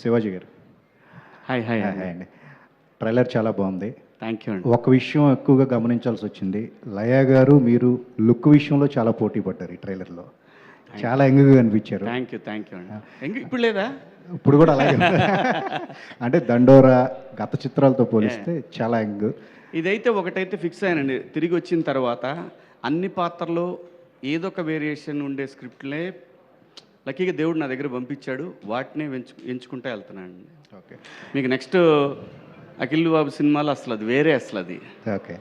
శివాజీ గారు. Hi hi hi అండి. Trailer చాలా బాగుంది. థ్యాంక్ యూ అండి. ఒక విషయం ఎక్కువగా గమనించాల్సి వచ్చింది. లయ గారు మీరు లుక్ విషయంలో చాలా పోటీ పడ్డారు ఈ ట్రైలర్లో. చాలా యంగ్గా కనిపించారు. థ్యాంక్ యూ అండి. ఇప్పుడు లేదా? ఇప్పుడు కూడా అలాగే ఉంది. అంటే దండోరా గత చిత్రాలతో పోలిస్తే చాలా యంగ్. ఇదైతే ఒకటైతే ఫిక్స్ అయ్యానండి. తిరిగి వచ్చిన తర్వాత అన్ని పాత్రలు ఏదో ఒక వేరియేషన్ ఉండే స్క్రిప్ట్లే లక్కీగా దేవుడు నా దగ్గర పంపించాడు. వాటినే ఎంచుకుంటూ వెళ్తున్నానండి. ఓకే. మీకు నెక్స్ట్ అఖిల్ బాబు సినిమాలో అసలు అది వేరే అసలు అది. ఓకే.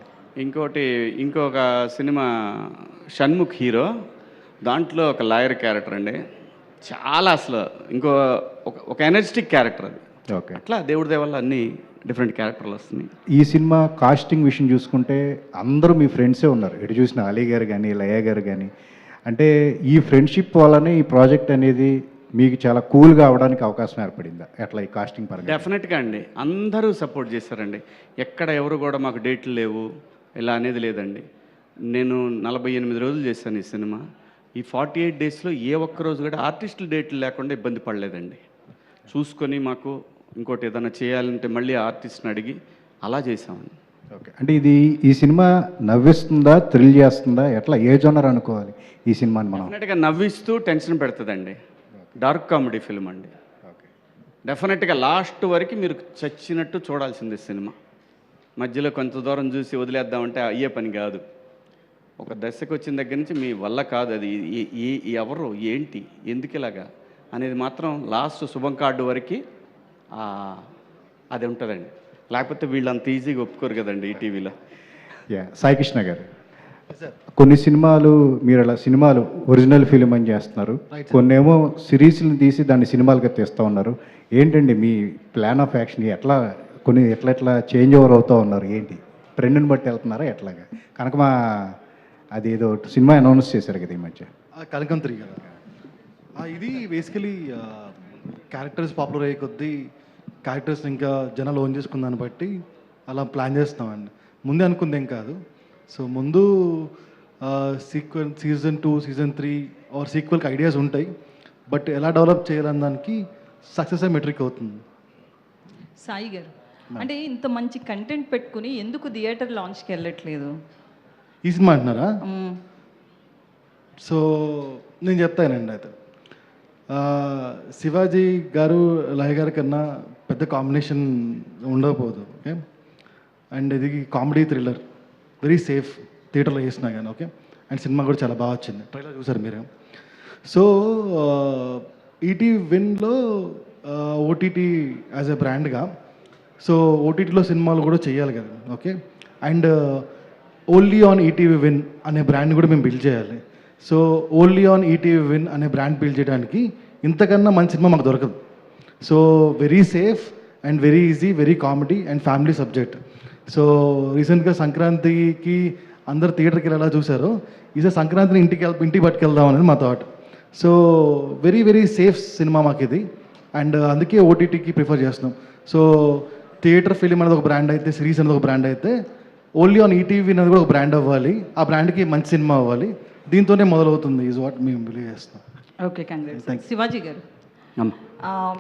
ఇంకొక సినిమా షణ్ముఖ్ హీరో, దాంట్లో ఒక లాయర్ క్యారెక్టర్ అండి. చాలా అసలు ఒక ఎనర్జెటిక్ క్యారెక్టర్ అది. ఓకే. అట్లా దేవుడి దయ వల్ల అన్ని డిఫరెంట్ క్యారెక్టర్లు వస్తున్నాయి. ఈ సినిమా కాస్టింగ్ విషయం చూసుకుంటే అందరూ మీ ఫ్రెండ్సే ఉన్నారు. ఎటు చూసిన అలీ గారు కానీ లయ గారు కానీ. అంటే ఈ ఫ్రెండ్షిప్ వల్లనే ఈ ప్రాజెక్ట్ అనేది మీకు చాలా కూల్గా అవడానికి అవకాశం ఏర్పడిందా ఎట్లా ఈ కాస్టింగ్ పరంగా? డెఫినెట్గా అండి. అందరూ సపోర్ట్ చేశారండి. ఎక్కడ ఎవరు కూడా మాకు డేట్లు లేవు ఇలా అనేది లేదండి. నేను 48 రోజులు చేశాను ఈ సినిమా. ఈ 48 డేస్లో ఏ ఒక్క రోజు కూడా ఆర్టిస్టుల డేట్లు లేకుండా ఇబ్బంది పడలేదండి. చూసుకొని మాకు ఇంకోటి ఏదైనా చేయాలంటే మళ్ళీ ఆర్టిస్ట్ని అడిగి అలా చేసామండి. ఓకే. అంటే ఈ సినిమా నవ్విస్తుందా, థ్రిల్ చేస్తుందా, ఎట్లా ఏ జోనర్ అనుకోవాలి ఈ సినిమాని మనం? డెఫినెట్గా నవ్విస్తూ టెన్షన్ పెడుతుందండి. డార్క్ కామెడీ ఫిల్మ్ అండి. ఓకే. డెఫినెట్గా లాస్ట్ వరకు మీరు చచ్చినట్టు చూడాల్సింది సినిమా. మధ్యలో కొంత దూరం చూసి వదిలేద్దామంటే అయ్యే పని కాదు. ఒక దశకు వచ్చిన దగ్గర నుంచి మీ వల్ల కాదు అది. ఎవరు ఏంటి ఎందుకు ఇలాగా అనేది మాత్రం లాస్ట్ శుభం కార్డు వరకు అది ఉంటుందండి. లేకపోతే వీళ్ళు అంత ఈజీగా ఒప్పుకోరు కదండి ఈ టీవీలో. సాయి కృష్ణ గారు, కొన్ని సినిమాలు మీరు అలా సినిమాలు ఒరిజినల్ ఫిలిం అని చేస్తున్నారు, కొన్నేమో సిరీస్ని తీసి దాన్ని సినిమాలుగా తీస్తూ ఉన్నారు. ఏంటండి మీ ప్లాన్ ఆఫ్ యాక్షన్? ఎట్లా చేంజ్ ఓవర్ అవుతూ ఉన్నారు? ఏంటి ట్రెండ్ని బట్టి వెళ్తున్నారా ఎట్లాగా? కనకమా అది ఏదో సినిమా అనౌన్స్ చేశారు కదా ఈ మధ్య, కనకం 3 కదా. ఇది బేసికలీ క్యారెక్టర్స్ పాపులర్ అయ్యే కొద్దీ క్యారెక్టర్స్ ఇంకా జనాలు ఓన్ చేసుకున్న దాన్ని బట్టి అలా ప్లాన్ చేస్తామండి. ముందే అనుకుంది ఏం కాదు. సో ముందు సీజన్ 2, సీజన్ 3 ఆర్ సీక్వెల్కి ఐడియాస్ ఉంటాయి. బట్ ఎలా డెవలప్ చేయాలని దానికి సక్సెస్ మెట్రిక్ అవుతుంది. సాయి గారు, అంటే ఇంత మంచి కంటెంట్ పెట్టుకుని ఎందుకు థియేటర్ లాంచ్కి వెళ్ళట్లేదు? ఈ సినిమా అంటున్నారా? సో నేను చెప్తానండి. అయితే శివాజీ గారు లయ గారి కన్నా పెద్ద కాంబినేషన్ ఉండకపోదు. ఓకే. అండ్ ఇది కామెడీ థ్రిల్లర్, వెరీ సేఫ్ థియేటర్లో చేసినా కానీ. ఓకే. అండ్ సినిమా కూడా చాలా బాగా వచ్చింది. ట్రైలర్ చూసారు మీరు. సో ఈటీవీ విన్లో ఓటీటీ యాజ్ ఎ బ్రాండ్గా, సో ఓటీటీలో సినిమాలు కూడా చేయాలి కదా. Okay. And only on ETV Win అనే బ్రాండ్ కూడా మేము బిల్డ్ చేయాలి. So only on ETV Win అనే బ్రాండ్ బిల్డ్ చేయడానికి ఇంతకన్నా మంచి సినిమా మాకు దొరకదు. So very safe and very easy, very comedy and family subject. So రీసెంట్గా సంక్రాంతికి అందరు థియేటర్కి ఎలా చూసారో, ఈసారి సంక్రాంతిని ఇంటికి పట్టుకెళ్దాం అనేది మా thought. So very very safe cinema మాకు ఇది. అండ్ అందుకే ఓటీటీకి ప్రిఫర్ చేస్తున్నాం. సో థియేటర్ ఫిలిం అనేది ఒక బ్రాండ్ అయితే, సిరీస్ అనేది ఒక బ్రాండ్ అయితే, ఓన్లీ ఆన్ ఈటీవీ అనేది కూడా ఒక బ్రాండ్ అవ్వాలి. ఆ బ్రాండ్కి మంచి సినిమా అవ్వాలి. దీంతోనే మొదలవుతుంది ఈజ్ వాట్ మేము బిలీవ్ చేస్తున్నాం. Okay, congrats. శివాజీ గారు,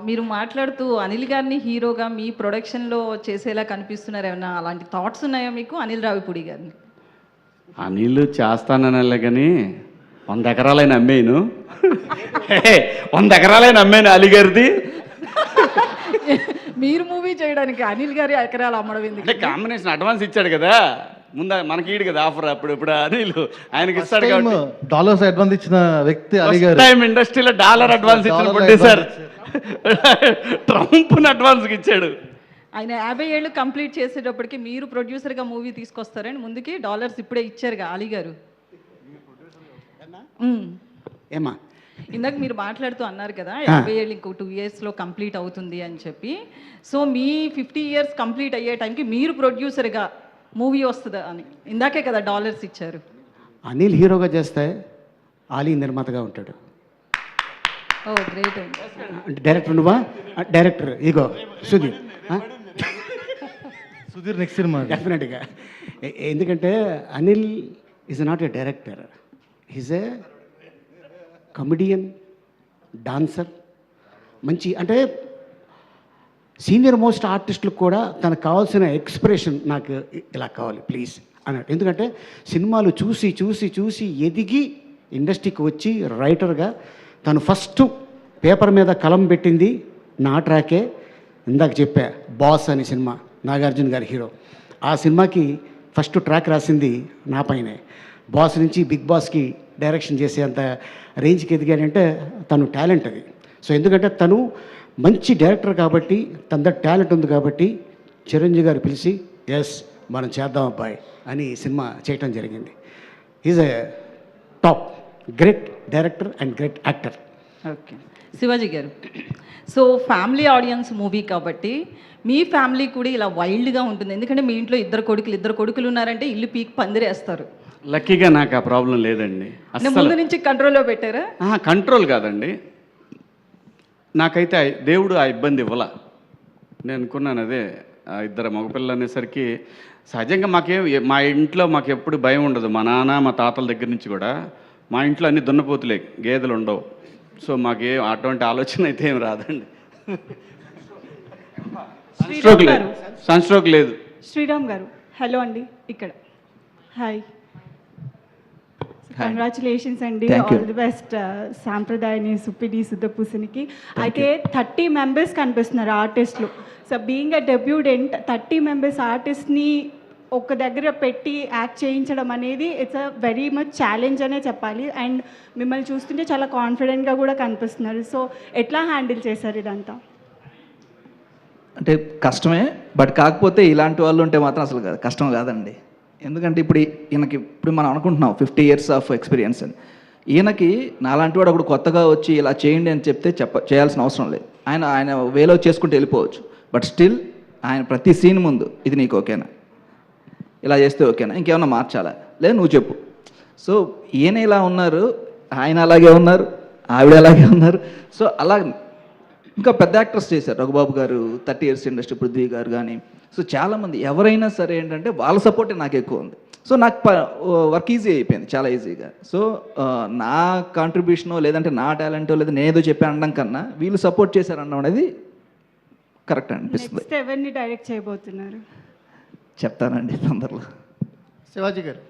మీరు మాట్లాడుతూ అనిల్ గారిని హీరోగా మీ ప్రొడక్షన్లో చేసేలా కనిపిస్తున్నారు. ఏమన్నా అలాంటి థాట్స్ ఉన్నాయా మీకు అనిల్ రావిపూడి గారిని? అనిల్ చేస్తాననలే కానీ 100 ఎకరాలైన అమ్మేను. 100 ఎకరాలైన అమ్మాను అలీ గారిది. మీరు మూవీ చేయడానికి అనిల్ గారి ఎకరాలు అమ్మడం ఎందుకు? అంటే కాంబినేషన్ అడ్వాన్స్ ఇచ్చాడు కదా, ముందు మనకి ఈడు కదా ఆఫర్. ఇప్పుడు అనిల్ ఆయనకి ఇస్తాడు కాబట్టి డాలర్స్ అడ్వాన్స్ ఇచ్చిన వ్యక్తి అలీ గారు. టైం ఇండస్ట్రీలో డాలర్ అడ్వాన్స్ ఇచ్చిన ప్రొడ్యూసర్ ట్రంప్ని అడ్వాన్స్కి ఇచ్చాడు. ఆయన 50 ఏళ్ళు కంప్లీట్ చేసేటప్పటికి మీరు ప్రొడ్యూసర్గా మూవీ తీసుకొస్తారని ముందుకి డాలర్స్ ఇప్పుడే ఇచ్చారుగా అలీ గారు. ఏమా ఇందాక మీరు మాట్లాడుతూ అన్నారు కదా 50 ఏళ్ళు ఇంకో 2 ఇయర్స్లో కంప్లీట్ అవుతుంది అని చెప్పి. సో మీ 50 ఇయర్స్ కంప్లీట్ అయ్యే టైంకి మీరు ప్రొడ్యూసర్గా మూవీ వస్తుందా అని ఇందాకే కదా డాలర్స్ ఇచ్చారు. అనిల్ హీరోగా చేస్తే ఆలీ నిర్మాతగా ఉంటాడు. ఓ గ్రేట్. అంటే డైరెక్టర్ నువ్వా? డైరెక్టర్ ఇగో సుధీర్. సుధీర్ నెక్స్ట్ సినిమా డెఫినెట్గా. ఎందుకంటే Anil is not a director, is a comedian, dancer. మంచి అంటే సీనియర్ మోస్ట్ ఆర్టిస్టులకు కూడా తనకు కావాల్సిన ఎక్స్ప్రెషన్ నాకు ఇలా కావాలి ప్లీజ్ అన్నాడు. ఎందుకంటే సినిమాలు చూసి చూసి చూసి ఎదిగి ఇండస్ట్రీకి వచ్చి రైటర్గా తను ఫస్ట్ పేపర్ మీద కలం పెట్టింది నా ట్రాకే. ఇందాక చెప్పా బాస్ అనే సినిమా, నాగార్జున గారి హీరో. ఆ సినిమాకి ఫస్ట్ ట్రాక్ రాసింది నా పైనే. బాస్ నుంచి బిగ్ బాస్కి డైరెక్షన్ చేసేంత రేంజ్కి ఎదిగాడంటే తను టాలెంట్ అది. సో ఎందుకంటే తను మంచి డైరెక్టర్ కాబట్టి, తన టాలెంట్ ఉంది కాబట్టి చిరంజీవి గారు పిలిచి ఎస్ మనం చేద్దాం అబ్బాయి అని సినిమా చేయటం జరిగింది. Is a top great director and great actor. Okay Shivaji గారు, సో ఫ్యామిలీ ఆడియన్స్ మూవీ కాబట్టి మీ ఫ్యామిలీ కూడా ఇలా వైల్డ్గా ఉంటుంది. ఎందుకంటే మీ ఇంట్లో ఇద్దరు కొడుకులు ఉన్నారంటే ఇల్లు పీక్ పందిరేస్తారు. లక్కీగా నాకు ఆ ప్రాబ్లం లేదండి. అంటే అస్సలు ముందు నుంచి కంట్రోల్లో పెట్టారా? కంట్రోల్ కాదండి, నాకైతే దేవుడు ఆ ఇబ్బంది ఇవ్వాల. నేను అనుకున్నాను అదే, ఇద్దరు మగపిల్లలు అనేసరికి సహజంగా మా ఇంట్లో మాకు ఎప్పుడు భయం ఉండదు. మా నాన్న మా తాతల దగ్గర నుంచి కూడా మా ఇంట్లో అన్ని దున్నపోతులే, గేదెలు ఉండవు. సో మాకే అటువంటి ఆలోచన అయితే ఏం రాదండి. సన్స్ట్రోక్ లేదు. శ్రీరామ్ గారు హలో అండి, ఇక్కడ హాయ్, కంగ్రాచులేషన్స్ అండి, ఆల్ ది బెస్ట్ సాంప్రదాయని సుప్పిడి సుద్దపూసనికి. అయితే 30 మెంబర్స్ కనిపిస్తున్నారు ఆర్టిస్టులు. So being a debutant 30 members ఆర్టిస్ట్ని ఒక దగ్గర పెట్టి యాక్ట్ చేయించడం అనేది it's a very much challenge అనే చెప్పాలి. అండ్ మిమ్మల్ని చూస్తుంటే చాలా కాన్ఫిడెంట్గా కూడా కనిపిస్తున్నారు. సో ఎట్లా హ్యాండిల్ చేశారు ఇదంతా? అంటే కష్టమే, బట్ కాకపోతే ఇలాంటి వాళ్ళు ఉంటే మాత్రం అసలు కష్టం కాదండి. ఎందుకంటే ఇప్పుడు మనం అనుకుంటున్నాం 50 years ఆఫ్ ఎక్స్పీరియన్స్ అని. ఈయనకి నాలాంటి వాడు ఒకడు కొత్తగా వచ్చి ఇలా చేయండి అని చెప్తే చేయాల్సిన అవసరం లేదు. ఆయన వేలో చేసుకుంటూ వెళ్ళిపోవచ్చు. బట్ స్టిల్ ఆయన ప్రతి సీన్ ముందు ఇది నీకు ఓకేనా, ఇలా చేస్తే ఓకేనా, ఇంకేమన్నా మార్చాలా, లేదు నువ్వు చెప్పు. సో ఈయన ఇలా ఉన్నారు, ఆయన అలాగే ఉన్నారు, ఆవిడ అలాగే ఉన్నారు. సో అలా ఇంకా పెద్ద యాక్టర్స్ చేశారు. రఘుబాబు గారు 30 years ఇండస్ట్రీ, పృథ్వీ గారు కానీ. సో చాలామంది ఎవరైనా సరే ఏంటంటే వాళ్ళ సపోర్టే నాకు ఎక్కువ ఉంది. సో నాకు వర్క్ ఈజీ అయిపోయింది చాలా ఈజీగా. సో నా కాంట్రిబ్యూషనో లేదంటే నా టాలెంటో లేదా నేనేదో చెప్పాను అనడం కన్నా వీళ్ళు సపోర్ట్ చేశారు అనడం అనేది కరెక్ట్ అనిపిస్తుంది. నెక్స్ట్ ఎవరిని డైరెక్ట్ చేయబోతున్నారు? చెప్తానండి తొందరలో. శివాజీ గారు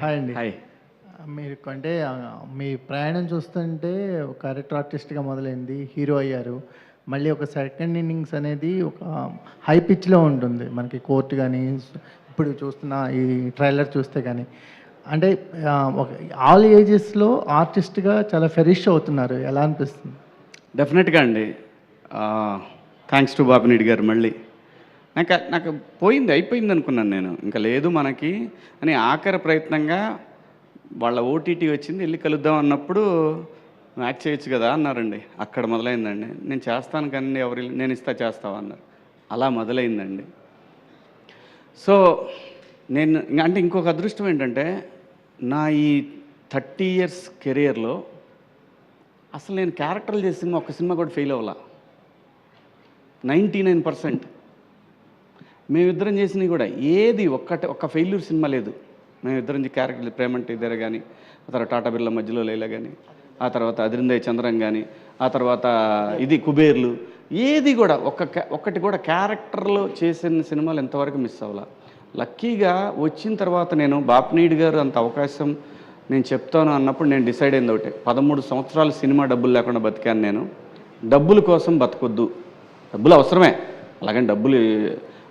హాయ్ అండి. హాయ్. మీరు అంటే మీ ప్రయాణం చూస్తుంటే ఒక క్యారెక్టర్ ఆర్టిస్ట్గా మొదలైంది, హీరో అయ్యారు, మళ్ళీ ఒక సెకండ్ ఇన్నింగ్స్ అనేది ఒక హై పిచ్లో ఉంటుంది మనకి. కోర్టు కానీ ఇప్పుడు చూస్తున్న ఈ ట్రైలర్ చూస్తే కానీ అంటే ఒక ఆల్ ఏజెస్లో ఆర్టిస్ట్గా చాలా ఫెరిష్ అవుతున్నారు. ఎలా అనిపిస్తుంది? డెఫినెట్గా అండి. థ్యాంక్స్ టు బాపినీడి గారు. మళ్ళీ నాకు అయిపోయింది అనుకున్నాను నేను, ఇంకా లేదు మనకి అని. ఆఖరి ప్రయత్నంగా వాళ్ళ ఓటీటీ వచ్చింది, వెళ్ళి కలుద్దాం అన్నప్పుడు యాక్ట్ చేయొచ్చు కదా అన్నారండి. అక్కడ మొదలైందండి. నేను చేస్తాను కానీ నేను చేస్తావా అన్నారు. అలా మొదలైందండి. సో నేను అంటే ఇంకొక అదృష్టం ఏంటంటే నా ఈ 30 years కెరియర్లో అసలు నేను క్యారెక్టర్లు చేసిన ఒక్క సినిమా కూడా ఫెయిల్ అవ్వాల. 99% మేమిద్దరం చేసినవి కూడా ఏది ఒక్క ఫెయిల్యూర్ సినిమా లేదు. మేమిద్దరం క్యారెక్టర్ ప్రేమంటే ఇద్దరు కానీ, ఆ తర్వాత టాటా బిర్లా మధ్యలో లైలా కానీ, ఆ తర్వాత అదిరిందయ్య చంద్రం కానీ, ఆ తర్వాత ఇది కుబేర్లు, ఏది కూడా ఒక్కటి కూడా క్యారెక్టర్లో చేసిన సినిమాలు ఎంతవరకు మిస్ అవ్వాల. లక్కీగా వచ్చిన తర్వాత నేను బాపినీడి గారు అంత అవకాశం నేను చెప్తాను అన్నప్పుడు నేను డిసైడ్ అయింది ఒకటే, 13 సంవత్సరాలు సినిమా డబ్బులు లేకుండా బతికాను నేను. డబ్బుల కోసం బతకొద్దు. డబ్బులు అవసరమే, అలాగని డబ్బులు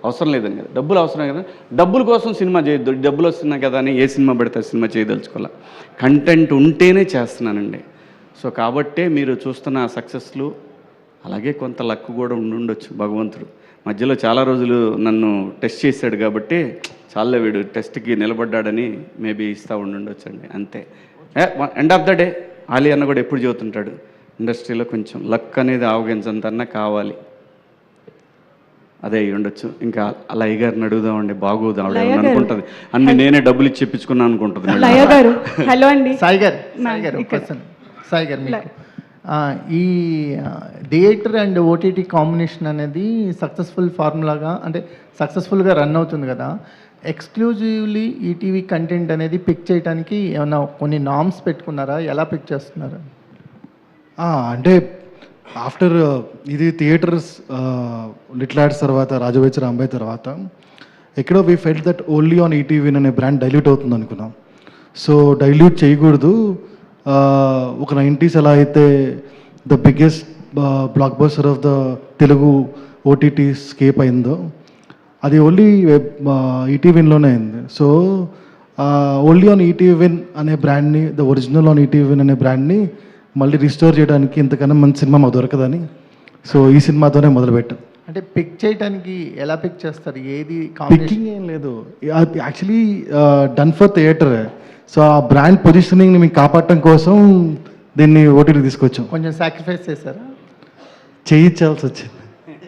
అవసరం లేదని కదా, డబ్బులు అవసరమే కదా, డబ్బుల కోసం సినిమా చేయొద్దు. డబ్బులు వస్తున్నాయి కదా అని ఏ సినిమా పెడితే సినిమా చేయదలుచుకోవాలి. కంటెంట్ ఉంటేనే చేస్తున్నానండి. సో కాబట్టే మీరు చూస్తున్న సక్సెస్లు, అలాగే కొంత లక్ కూడా ఉండొచ్చు. భగవంతుడు మధ్యలో చాలా రోజులు నన్ను టెస్ట్ చేశాడు కాబట్టి చాలా వీడు టెస్ట్కి నిలబడ్డాడని మేబీ ఇస్తూ ఉండొచ్చు అండి. అంతే. End of the day Ali అన్న కూడా ఎప్పుడు చెబుతుంటాడు, ఇండస్ట్రీలో కొంచెం లక్ అనేది ఆవగించంతన్నా కావాలి. అదే ఉండొచ్చు. ఇంకా లయ గారిని అడుగుదామండి, బాగోదు ఆవిడ అనుకుంటుంది అన్ని నేనే డబ్బులు ఇచ్చి చెప్పించుకున్నాను అనుకుంటుంది. లయ గారు హలో అండి. సాయి గారు సాయి గారు మీకు ఈ థియేటర్ అండ్ ఓటీటీ కాంబినేషన్ అనేది సక్సెస్ఫుల్ ఫార్ములాగా అంటే సక్సెస్ఫుల్గా రన్ అవుతుంది కదా. ఎక్స్క్లూజివ్లీ ఈటీవీ కంటెంట్ అనేది పిక్ చేయడానికి ఏమన్నా కొన్ని నామ్స్ పెట్టుకున్నారా? ఎలా పిక్ చేస్తున్నారు? అంటే ఆఫ్టర్ ఇది థియేటర్స్ లిటిల్ ఆర్ట్స్ తర్వాత రాజవేచ్ రాంబాయ్ తర్వాత ఎక్కడో we felt that only on ETV అనే బ్రాండ్ డైల్యూట్ అవుతుంది అనుకున్నాం. సో డైల్యూట్ చేయకూడదు. ఒక 90s ఎలా అయితే the biggest block buster of the Telugu OTT scape అయిందో అది ఓన్లీ ఈటీవీలోనే అయింది. సో ఓన్లీ ఆన్ ఈటీవీ అనే బ్రాండ్ని, ద ఒరిజినల్ ఆన్ ఈటీవీ అనే బ్రాండ్ని మళ్ళీ రిస్టోర్ చేయడానికి ఇంతకన్నా మంచి సినిమా మాకు దొరకదని సో ఈ సినిమాతోనే మొదలుపెట్టాం. అంటే పిక్ చేయడానికి ఎలా పిక్ చేస్తారు? ఏది పిక్కింగ్ ఏం లేదు, అది actually done for theatre. So ఆ బ్రాండ్ పొజిషనింగ్ని మీకు కాపాడటం కోసం దీన్ని ఓటీటీ తీసుకొచ్చాం. కొంచెం సాక్రిఫైస్ చేశారా? చేయించాల్సి వచ్చింది,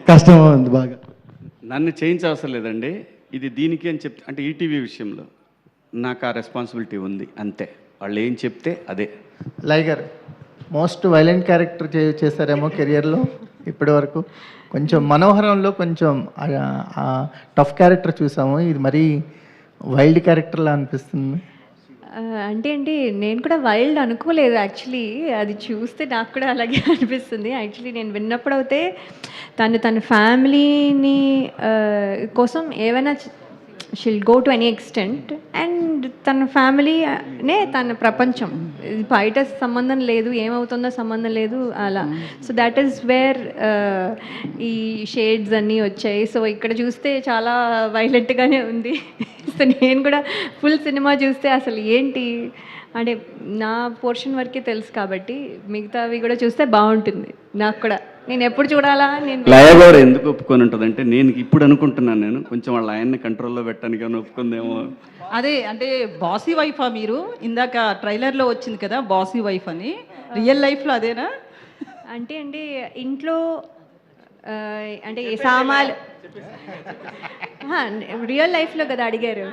కష్టం ఉంది బాగా. నన్ను చేయించవసరం లేదండి, ఇది దీనికి అని చెప్తే అంటే ఈటీవీ విషయంలో నాకు ఆ రెస్పాన్సిబిలిటీ ఉంది అంతే. వాళ్ళు ఏం చెప్తే అదే. లైగర్ మోస్ట్ వైలెంట్ క్యారెక్టర్ చేశారేమో కెరియర్లో ఇప్పటి వరకు. కొంచెం మనోహరంలో కొంచెం టఫ్ క్యారెక్టర్ చూసాము, ఇది మరీ వైల్డ్ క్యారెక్టర్లా అనిపిస్తుంది. అంటే నేను కూడా వైల్డ్ అనుకోలేదు యాక్చువల్లీ. అది చూస్తే నాకు కూడా అలాగే అనిపిస్తుంది. యాక్చువల్లీ నేను విన్నప్పుడు అయితే తన ఫ్యామిలీని కోసం ఏవైనా షిల్ go to any extent. And తన ఫ్యామిలీనే తన ప్రపంచం, బయట సంబంధం లేదు, ఏమవుతుందో సంబంధం లేదు అలా. సో దాట్ ఈస్ వేర్ ఈ షేడ్స్ అన్నీ వచ్చాయి. సో ఇక్కడ చూస్తే చాలా వైలెంట్గానే ఉంది. సో నేను కూడా ఫుల్ సినిమా చూస్తే అసలు ఏంటి అంటే నా పోర్షన్ వరకే తెలుసు కాబట్టి మిగతావి కూడా చూస్తే బాగుంటుంది. నాకు కూడా నేను ఎప్పుడు చూడాలా నేను లయగౌడ ఎందుకు ఒప్పుకొని ఉంటుందంటే నేను ఇప్పుడు అనుకుంటున్నాను, నేను కొంచెం వాళ్ళ ఆయన్ని కంట్రోల్లో పెట్టడానికి అని ఒప్పుకుందేమో. అదే అంటే బాసీ వైఫా మీరు? ఇందాక ట్రైలర్లో వచ్చింది కదా బాసీ వైఫ్ అని, రియల్ లైఫ్లో అదేనా? అంటే ఇంట్లో అంటే సామాన్లు రియల్ లైఫ్లో కదా అడిగారు,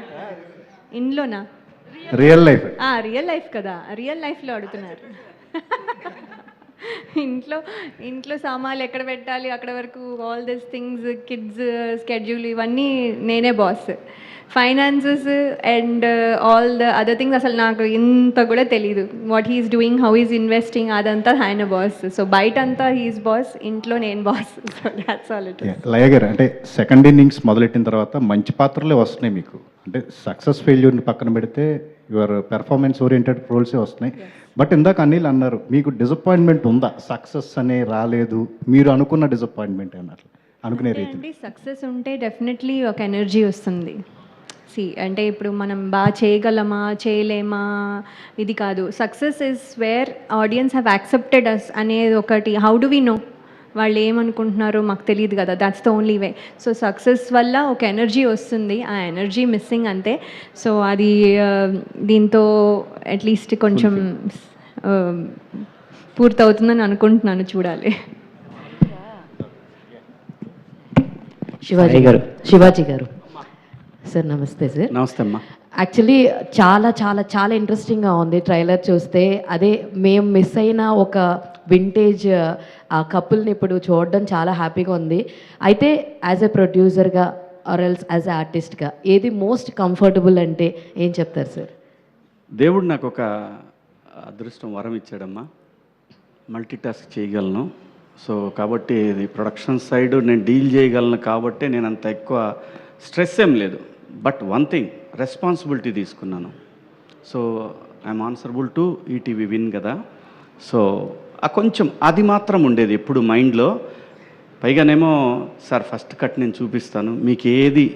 ఇంట్లోనా? రియల్ లైఫ్ రియల్ లైఫ్ కదా, రియల్ లైఫ్లో అడుగుతున్నారు. ఇంట్లో సామాన్లు ఎక్కడ పెట్టాలి అక్కడ వరకు all this things, kids schedule ఇవన్నీ నేనే boss. Finances and all the other things అసలు నాకు ఇంత కూడా తెలీదు. What he is doing, how is investing, అదంతా ఆయన బాస్. సో బయట అంతా హీఈస్ బాస్, ఇంట్లో నేను boss. So that's all it. లయగర్ అంటే సెకండ్ ఇన్నింగ్స్ మొదలెట్టిన తర్వాత మంచి పాత్రలే వస్తున్నాయి మీకు. అంటే సక్సెస్ ఫెయిల్యూర్ని పక్కన పెడితే యువర్ పెర్ఫార్మెన్స్ ఓరియంటెడ్ రోల్సే వస్తున్నాయి. బట్ ఇందాక అనిల్ అన్నారు మీకు డిసప్పాయింట్మెంట్ ఉందా? సక్సెస్ అనే రాలేదు, మీరు అనుకున్న డిసప్పాయింట్మెంట్ అన్నారు అనుకునే రీతి. సక్సెస్ ఉంటే డెఫినెట్లీ ఒక ఎనర్జీ వస్తుంది. అంటే ఇప్పుడు మనం బాగా చేయగలమా చేయలేమా ఇది కాదు. Success is where audience have accepted us అనేది ఒకటి. హౌ డు వి నో వాళ్ళు ఏమనుకుంటున్నారో మాకు తెలియదు కదా, that's the only way. So success వల్ల ఒక ఎనర్జీ వస్తుంది, ఆ ఎనర్జీ మిస్సింగ్ అంతే. సో అది దీంతో అట్లీస్ట్ కొంచెం పూర్తవుతుందని అనుకుంటున్నాను, చూడాలి. శివాజీ గారు సార్ నమస్తే సార్. నమస్తే అమ్మా. యాక్చువల్లీ చాలా చాలా చాలా ఇంట్రెస్టింగ్గా ఉంది ట్రైలర్ చూస్తే. అదే మేము మిస్ అయిన ఒక వింటేజ్ ఆ కపుల్ని ఇప్పుడు చూడడం చాలా హ్యాపీగా ఉంది. అయితే యాజ్ ఎ ప్రొడ్యూసర్గా ఆర్ ఎల్స్ యాజ్ ఎ ఆర్టిస్ట్గా ఏది మోస్ట్ కంఫర్టబుల్ అంటే ఏం చెప్తారు సార్? దేవుడు నాకు ఒక అదృష్టం వరం ఇచ్చాడమ్మా, మల్టీటాస్క్ చేయగలను. సో కాబట్టి ఇది ప్రొడక్షన్ సైడ్ నేను డీల్ చేయగలను కాబట్టి నేను అంత ఎక్కువ స్ట్రెస్ ఏం లేదు. బట్ వన్ థింగ్, రెస్పాన్సిబిలిటీ తీసుకున్నాను. So I'm answerable to ETV win కదా. సో ఆ కొంచెం అది మాత్రం ఉండేది ఎప్పుడు మైండ్లో. పైగానేమో సార్ ఫస్ట్ కట్ నేను చూపిస్తాను, మీకు ఏది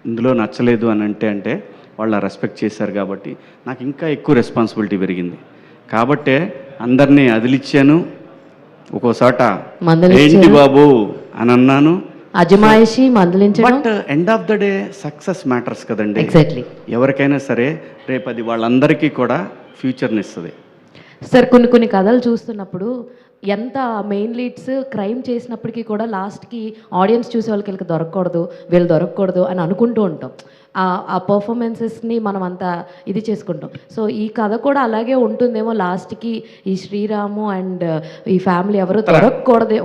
ఇందులో నచ్చలేదు అని అంటే వాళ్ళు రెస్పెక్ట్ చేశారు కాబట్టి నాకు ఇంకా ఎక్కువ రెస్పాన్సిబిలిటీ పెరిగింది. కాబట్టే అందరినీ అదిలిచ్చాను, ఒక్కోసాట ఏంటి బాబు అని అన్నాను, అజమాయిషి మందలించడం. But end of the day success matters కదండి. ఎగ్జాక్ట్లీ. ఎవరికైనా సరే రేపు అది వాళ్ళందరికీ కూడా ఫ్యూచర్ని ఇస్తుంది. సార్ కొన్ని కథలు చూస్తున్నప్పుడు ఎంత మెయిన్ లీడ్స్ క్రైమ్ చేసినప్పటికీ కూడా లాస్ట్కి ఆడియన్స్ చూసే వాళ్ళకి వీళ్ళకి దొరకకూడదు, వీళ్ళు దొరకకూడదు అని అనుకుంటూ ఉంటాం. ఆ పర్ఫార్మెన్సెస్ని మనం అంతా ఇది చేసుకుంటాం. సో ఈ కథ కూడా అలాగే ఉంటుందేమో, లాస్ట్కి ఈ శ్రీరాము అండ్ ఈ ఫ్యామిలీ ఎవరు దొరకకూడదు,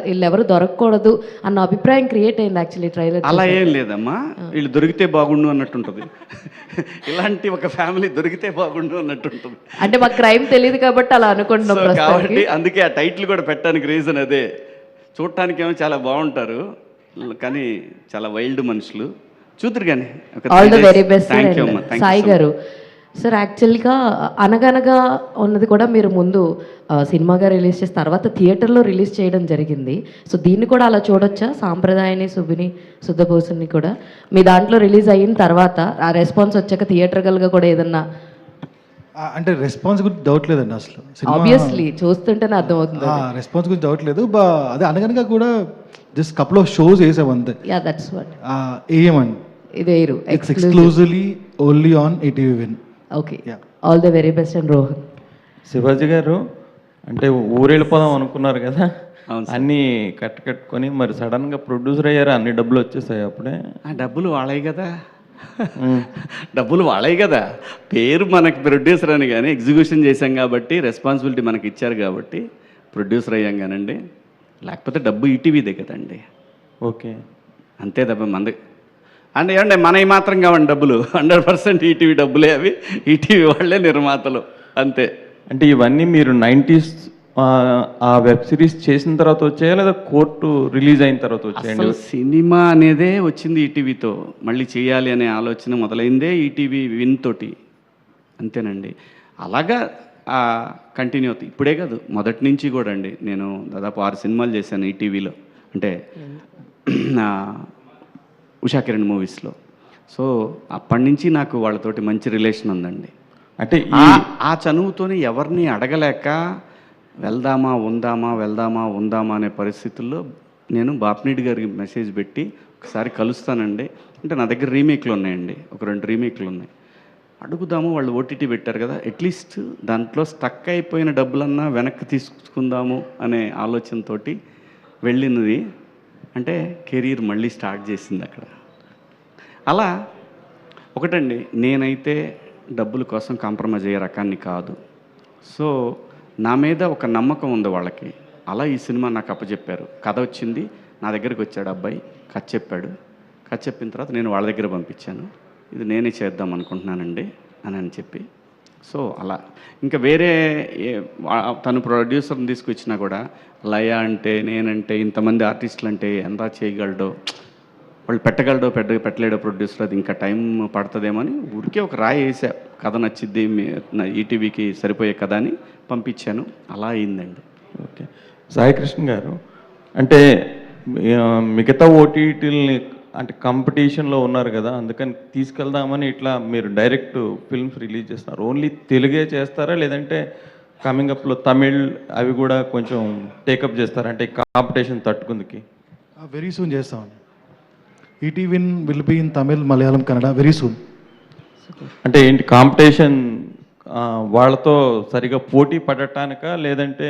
వీళ్ళు ఎవరు దొరకకూడదు అన్న అభిప్రాయం క్రియేట్ అయింది యాక్చువల్లీ ట్రైలర్. అలా ఏం లేదమ్మా, వీళ్ళు దొరికితే బాగుండు అన్నట్టుంటుంది. ఇలాంటి ఒక ఫ్యామిలీ దొరికితే బాగుండు అన్నట్టుంటుంది. అంటే మాకు క్రైమ్ తెలియదు కాబట్టి అలా అనుకుంటున్నాం కాబట్టి అందుకే ఆ టైటిల్ కూడా పెట్టడానికి రీజన్ అదే. చూడటానికేమో చాలా బాగుంటారు, కానీ చాలా వైల్డ్ మనుషులు. చూద్దరు కానీ. All the very best thank you అమ్మా. సాయి గారు. సార్ యాక్చువల్గా అనగనగా ఉన్నది కూడా మీరు ముందు సినిమాగా రిలీజ్ చేసిన తర్వాత థియేటర్లో రిలీజ్ చేయడం జరిగింది. సో దీన్ని కూడా అలా చూడొచ్చా, సాంప్రదాయని సుబ్బిని శుద్ధపూసని కూడా మీ దాంట్లో రిలీజ్ అయిన తర్వాత ఆ రెస్పాన్స్ వచ్చాక థియేటర్గా కూడా ఏదన్నా? అంటే రెస్పాన్స్ గురించి డౌట్ లేదండి అసలు. ఆబ్వియస్లీ చూస్తుంటేనే అర్థమవుతుంది. రెస్పాన్స్ గురించి డౌట్ లేదు. అదే అనగనగా కూడా జస్ట్ కపుల్ ఆఫ్ షోస్ వేసాం అంతే. Yeah that's what. ఏమండి ఇది వేరు, exclusively only on ETV win. Okay, all the very best. And Rohan. Shivaji గారు, అంటే ఊరెళ్ళిపోదాం అనుకున్నారు కదా, అన్నీ కట్టుకొని మరి సడన్గా ప్రొడ్యూసర్ అయ్యారు, అన్ని డబ్బులు వచ్చేసాయి అప్పుడే? ఆ డబ్బులు వాళ్ళవి కదా, డబ్బులు వాళ్ళవి కదా. పేరు మనకి ప్రొడ్యూసర్ అని, కానీ ఎగ్జిక్యూషన్ చేశాం కాబట్టి రెస్పాన్సిబిలిటీ మనకి ఇచ్చారు కాబట్టి ప్రొడ్యూసర్ అయ్యాం కానండి. లేకపోతే డబ్బు ఈటీవీదే కదండి. ఓకే, అంతే తప్ప మంది అంటే ఏమంటే మనవి మాత్రం కావండి డబ్బులు. 100% ఈటీవీ డబ్బులే అవి, ఈటీవీ వాళ్ళే నిర్మాతలు అంతే. అంటే ఇవన్నీ మీరు 90s ఆ వెబ్ సిరీస్ చేసిన తర్వాత వచ్చాయా, లేదా కోర్టు రిలీజ్ అయిన తర్వాత వచ్చాయండి? సినిమా అనేదే వచ్చింది ఈటీవీతో, మళ్ళీ చేయాలి అనే ఆలోచన మొదలైందే ఈటీవీ విన్ తోటి, అంతేనండి. అలాగా కంటిన్యూ అవుతుంది. ఇప్పుడే కాదు, మొదటి నుంచి కూడా అండి. నేను దాదాపు 6 సినిమాలు చేశాను ఈటీవీలో, అంటే ఉషా కిరణ్ మూవీస్లో. సో అప్పటి నుంచి నాకు వాళ్ళతోటి మంచి రిలేషన్ ఉందండి. అంటే ఆ చనువుతోనే ఎవరిని అడగలేక వెళ్దామా ఉందామా అనే పరిస్థితుల్లో నేను బాపినీడి గారికి మెసేజ్ పెట్టి ఒకసారి కలుస్తానండి అంటే, నా దగ్గర రీమేక్లు ఉన్నాయండి, ఒక 2 రీమేక్లు ఉన్నాయి, అడుగుదాము. వాళ్ళు ఓటీటీ పెట్టారు కదా, అట్లీస్ట్ దాంట్లో స్టక్ అయిపోయిన డబ్బులన్నా వెనక్కి తీసుకుందాము అనే ఆలోచనతో వెళ్ళినది. అంటే కెరీర్ మళ్ళీ స్టార్ట్ చేసింది అక్కడ. అలా ఒకటండి, నేనైతే డబ్బుల కోసం కాంప్రమైజ్ అయ్యే రకాన్ని కాదు. సో నా మీద ఒక నమ్మకం ఉంది వాళ్ళకి. అలా ఈ సినిమా నాకు అప్పచెప్పారు, కథ వచ్చింది, నా దగ్గరికి వచ్చాడు అబ్బాయి, కథ చెప్పాడు. కథ చెప్పిన తర్వాత నేను వాళ్ళ దగ్గర పంపించాను, ఇది నేనే చేద్దాం అనుకుంటున్నానండి అని చెప్పి. సో అలా ఇంకా వేరే తను ప్రొడ్యూసర్ని తీసుకొచ్చినా కూడా లయ అంటే, నేనంటే, ఇంతమంది ఆర్టిస్టులు అంటే ఎంత చేయగలడో, వాళ్ళు పెట్టగలడో పెట్టలేడో ప్రొడ్యూసర్, అది ఇంకా టైం పడుతుందేమో అని ఊరికే ఒక రాయి వేసా, కథ నచ్చిద్ది ఈటీవీకి సరిపోయే కథ అని పంపించాను. అలా అయిందండి. ఓకే, సాయికృష్ణ గారు, అంటే మిగతా ఓటీటీలని అంటే కాంపిటీషన్లో ఉన్నారు కదా, అందుకని తీసుకెళ్దామని ఇట్లా మీరు డైరెక్ట్ ఫిల్మ్స్ రిలీజ్ చేస్తున్నారు. ఓన్లీ తెలుగే చేస్తారా, లేదంటే కమింగ్ అప్లో తమిళ్ అవి కూడా కొంచెం టేకప్ చేస్తారా, అంటే కాంపిటీషన్ తట్టుకుందికి? వెరీ సూన్ చేస్తామండి. ETV win will be in Tamil, Malayalam, Kannada very soon. అంటే ఏంటి కాంపిటీషన్, వాళ్ళతో సరిగా పోటీ పడటానిక, లేదంటే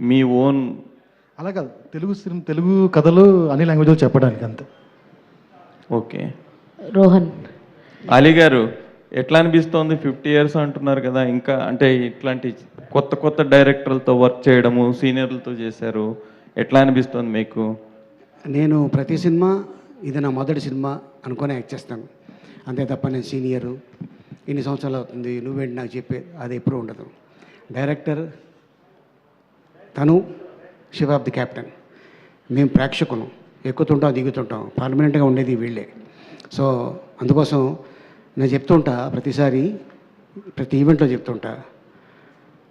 మీ ఓన్? అలా కాదు, తెలుగు కథలు అన్ని లాంగ్వేజ్లో చెప్పడానికి అంతే. ఓకే. రోహన్. అలీ గారు, ఎట్లా అనిపిస్తోంది? 50 years అంటున్నారు కదా, ఇంకా అంటే ఇట్లాంటి కొత్త డైరెక్టర్లతో వర్క్ చేయడము, సీనియర్లతో చేశారు, ఎట్లా అనిపిస్తోంది మీకు? నేను ప్రతి సినిమా ఇది నా మొదటి సినిమా అనుకొని యాక్ట్ చేస్తాను అంతే తప్ప నేను సీనియరు ఇన్ని సంవత్సరాలు అవుతుంది నువ్వేంటి నాకు చెప్పే అది ఎప్పుడూ ఉండదు. డైరెక్టర్ తను, శివ ఆఫ్ ది క్యాప్టెన్, మేము ప్రేక్షకులు, ఎక్కుతుంటాం దిగుతుంటాం, పర్మనెంట్గా ఉండేది వీళ్ళే. సో అందుకోసం నేను చెప్తుంటా, ప్రతిసారి ప్రతి ఈవెంట్లో చెప్తుంటా,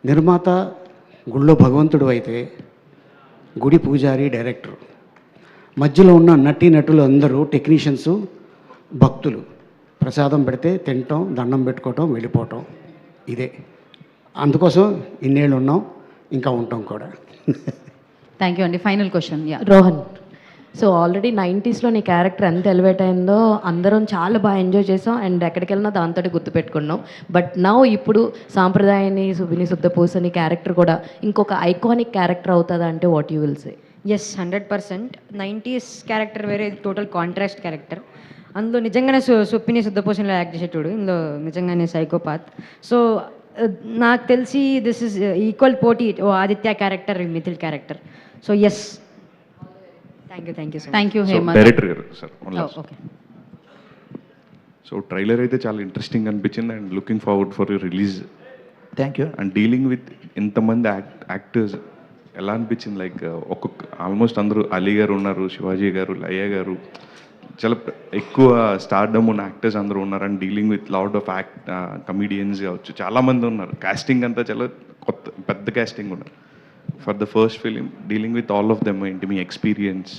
నిర్మాత గుళ్ళో భగవంతుడు అయితే గుడి పూజారి డైరెక్టర్, మధ్యలో ఉన్న నటులు అందరూ టెక్నీషియన్స్, భక్తులు. ప్రసాదం పెడితే తినటం, దండం పెట్టుకోవటం, వెళ్ళిపోవటం, ఇదే. అందుకోసం ఇన్నేళ్ళు ఉన్నాం, ఇంకా ఉంటాం కూడా. థ్యాంక్ యూ అండి. Final question. Rohan, so already 90sలో నీ క్యారెక్టర్ ఎంత ఎలివేట్ అయిందో అందరం చాలా బాగా ఎంజాయ్ చేసాం అండ్ ఎక్కడికి వెళ్ళినా దాంతో గుర్తుపెట్టుకున్నాం. బట్ నౌ ఇప్పుడు సాంప్రదాయాన్ని సుబ్బిని శుద్ధపూసని క్యారెక్టర్ కూడా ఇంకొక ఐకానిక్ క్యారెక్టర్ అవుతుందా అంటే what you will say? Yes, 100%. 90s character వేరే, టోటల్ కాంట్రాస్ట్ క్యారెక్టర్. అందులో నిజంగానే సుప్పిని శుద్ధపూసనిలో యాక్ట్ చేసేటోడు, ఇందులో నిజంగానే సైకోపాత్. సో నాకు తెలిసి దిస్ ఇస్ ఈక్వల్ పోటీ Aditya character, Mithil character. So yes, thank you sir. Thank you Hemanth. Director గారు సార్, ఓకే. సో ట్రైలర్ అయితే చాలా ఇంట్రెస్టింగ్ అనిపించింది and looking forward for release. Thank you. And dealing with ఇంతమంది యాక్టర్స్ ఎలా అనిపించింది? లైక్ ఒక్కొక్క ఆల్మోస్ట్ అందరూ అలీ గారు ఉన్నారు, శివాజీ గారు, లయ్య గారు, చాలా ఎక్కువ స్టార్డమ్ ఉన్న యాక్టర్స్ అందరూ ఉన్నారు. And dealing with lot of comedians కావచ్చు, చాలామంది ఉన్నారు. కాస్టింగ్ అంతా చాలా పెద్ద కాస్టింగ్ ఉన్నారు. For the first film dealing with all of them ఏంటి మీ ఎక్స్పీరియన్స్?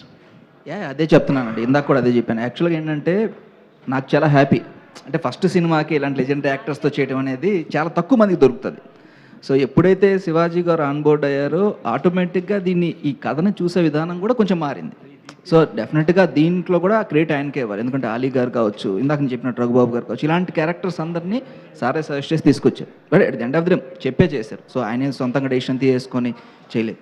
అదే చెప్తున్నానండి, ఇందాక కూడా అదే చెప్పాను. యాక్చువల్గా ఏంటంటే నాకు చాలా హ్యాపీ. అంటే ఫస్ట్ సినిమాకి ఇలాంటి లెజెండరీ యాక్టర్స్తో చేయడం అనేది చాలా తక్కువ మందికి దొరుకుతుంది. సో ఎప్పుడైతే శివాజీ గారు ఆన్ బోర్డ్ అయ్యారో ఆటోమేటిక్గా ఈ కథను చూసే విధానం కూడా కొంచెం మారింది. సో డెఫినెట్గా దీంట్లో కూడా క్రియేట్ ఆయనకే ఇవ్వాలి. ఎందుకంటే అలీ గారు కావచ్చు, ఇందాక నేను చెప్పినట్టు రఘుబాబు గారు కావచ్చు, ఇలాంటి క్యారెక్టర్స్ అందరినీ సారే సజెస్ట్ చేసి తీసుకొచ్చారు. But at the end of the చెప్పే చేశారు. సో ఆయన సొంతంగా డెసిషన్ తీసుకొని చేయలేదు.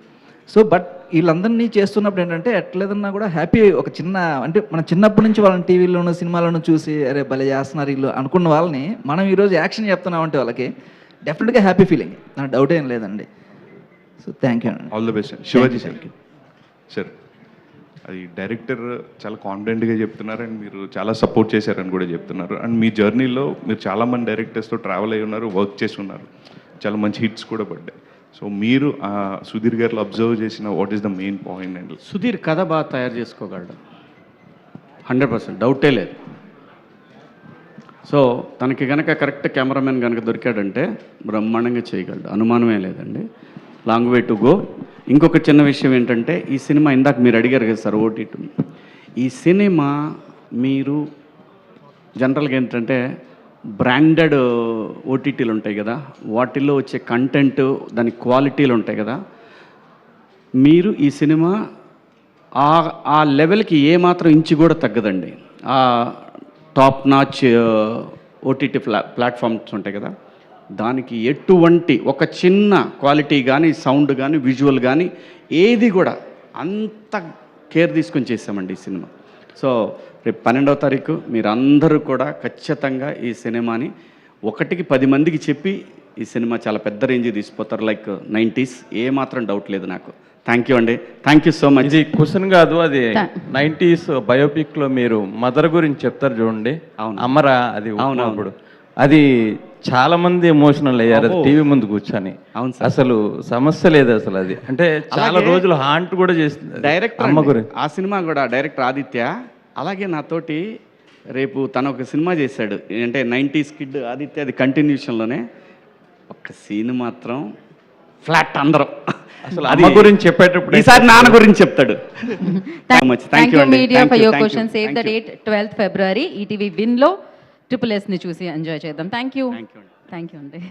సో బట్ వీళ్ళందరినీ చేస్తున్నప్పుడు ఏంటంటే ఎట్లేదన్నా కూడా హ్యాపీ. ఒక చిన్న అంటే మన చిన్నప్పటి నుంచి వాళ్ళని టీవీలోనూ సినిమాలోనూ చూసి అరే భలే చేస్తున్నారు వీళ్ళు అనుకున్న వాళ్ళని మనం ఈరోజు యాక్షన్ చెప్తున్నామంటే వాళ్ళకి డెఫినెట్గా హ్యాపీ ఫీలింగ్, నాకు డౌట్ ఏం లేదండి. సో థ్యాంక్ యూ అండి. All the best. Shivaji sir, అది డైరెక్టర్ చాలా కాన్ఫిడెంట్గా చెప్తున్నారు అండ్ మీరు చాలా సపోర్ట్ చేశారని కూడా చెప్తున్నారు. అండ్ మీ జర్నీలో మీరు చాలామంది డైరెక్టర్స్తో ట్రావెల్ అయ్యి ఉన్నారు, వర్క్ చేసి ఉన్నారు, చాలా మంచి హిట్స్ కూడా పడ్డాయి. సో మీరు సుధీర్ గారిలో అబ్జర్వ్ చేసిన what is the main point? And Sudheer కథ బాగా తయారు చేసుకోగలడు, 100% డౌటే లేదు. సో తనకి కనుక కరెక్ట్ కెమెరామెన్ కనుక దొరికాడంటే బ్రహ్మాండంగా చేయగలడు, అనుమానమే లేదండి. Long way to go. ఇంకొక చిన్న విషయం ఏంటంటే ఈ సినిమా ఇందాక మీరు అడిగారు కదా సార్ ఓటీటీ, ఈ సినిమా మీరు జనరల్గా ఏంటంటే బ్రాండెడ్ ఓటీటీలు ఉంటాయి కదా, వాటిల్లో వచ్చే కంటెంట్ దాని క్వాలిటీలు ఉంటాయి కదా, మీరు ఈ సినిమా ఆ లెవెల్కి ఏమాత్రం ఇంచు కూడా తగ్గదండి. ఆ టాప్ నాచ్ ఓటీటీ ప్లాట్ఫామ్స్ ఉంటాయి కదా, దానికి ఎటువంటి ఒక చిన్న క్వాలిటీ కానీ సౌండ్ కానీ విజువల్ కానీ ఏది కూడా అంత కేర్ తీసుకొని చేసామండి ఈ సినిమా. సో రేపు 12వ తారీఖు మీరు అందరూ కూడా ఖచ్చితంగా ఈ సినిమాని 1కి 10 మందికి చెప్పి ఈ సినిమా చాలా పెద్ద రేంజ్ తీసుకుపోతారు, లైక్ 90s, ఏమాత్రం డౌట్ లేదు నాకు. థ్యాంక్ యూ అండి, థ్యాంక్ యూ సో మచ్. ఇది క్వశ్చన్ కాదు, అది 90s బయోపిక్లో మీరు మదర్ గురించి చెప్తారు చూడండి, అమరా, అది అవునప్పుడు అది చాలా మంది ఎమోషనల్ అయ్యారు టీవీ ముందు కూర్చొని. అసలు సమస్య లేదు అసలు. అది అంటే చాలా రోజులు హాంట్ కూడా చేస్తుంది డైరెక్టర్ అమ్మ గురించి. ఆ సినిమా కూడా డైరెక్టర్ ఆదిత్య అలాగే నాతోటి రేపు తను ఒక సినిమా చేశాడు, అంటే 90s కిడ్ ఆదిత్య, అది కంటిన్యూషన్లోనే ఒక సీన్ మాత్రం ఫ్లాట్ అందరం. అసలు అమ్మ గురించి చెప్పేటప్పుడు ఈసారి నాన్న గురించి చెప్తాడు. Thank you media for your question. Save the date 12th February ETV విన్లో SSSని చూసి ఎంజాయ్ చేద్దాం. థ్యాంక్ యూ అండి.